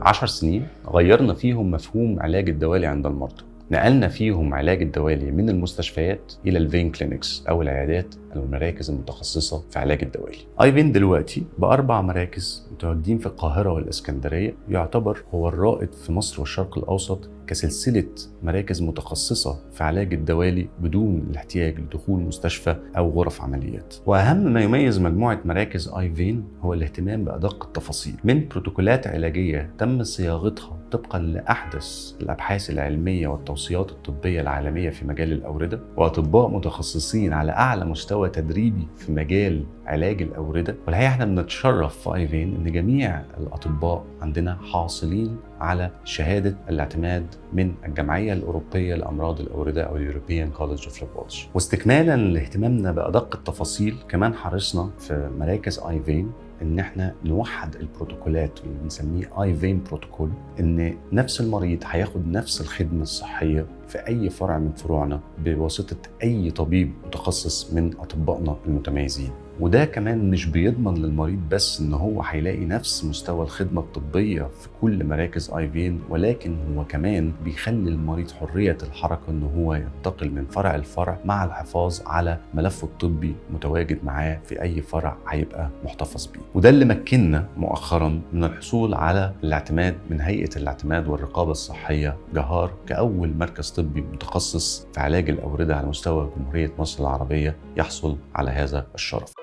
10 سنين غيرنا فيهم مفهوم علاج الدوالي عند المرضى. نقلنا فيهم علاج الدوالي من المستشفيات إلى الفين كلينكس أو العيادات أو المراكز المتخصصة في علاج الدوالي. ايفين دلوقتي ب4 مراكز متواجدين في القاهرة والإسكندرية، يعتبر هو الرائد في مصر والشرق الأوسط كسلسلة مراكز متخصصة في علاج الدوالي بدون الاحتياج لدخول مستشفى أو غرف عمليات. وأهم ما يميز مجموعة مراكز ايفين هو الاهتمام بأدق التفاصيل من بروتوكولات علاجية تم صياغتها طبقا لأحدث الأبحاث العلمية والتوصيات الطبية العالمية في مجال الأوردة، وأطباء متخصصين على أعلى مستوى تدريبي في مجال علاج الأوردة. والحقيقة احنا بنتشرف في ايفين ان جميع الأطباء عندنا حاصلين على شهادة الاعتماد من الجمعية الأوروبية لأمراض الأوردة أو European College of Rheumatology. واستكمالا لاهتمامنا بأدق التفاصيل، كمان حرصنا في مراكز ايفين ان احنا نوحد البروتوكولات اللي بنسميه ايفين بروتوكول، ان نفس المريض هياخد نفس الخدمة الصحية في اي فرع من فروعنا بواسطة اي طبيب متخصص من اطبائنا المتميزين. وده كمان مش بيضمن للمريض بس ان هو هيلاقي نفس مستوى الخدمة الطبية في كل مراكز ايفين، ولكن هو كمان بيخلي المريض حرية الحركة ان هو ينتقل من فرع لفرع مع الحفاظ على ملفه الطبي متواجد معاه في اي فرع هيبقى محتفظ بيه. وده اللي مكننا مؤخرا من الحصول على الاعتماد من هيئة الاعتماد والرقابة الصحية جهار كأول مركز طبي متخصص في علاج الأوردة على مستوى جمهورية مصر العربية يحصل على هذا الشرف.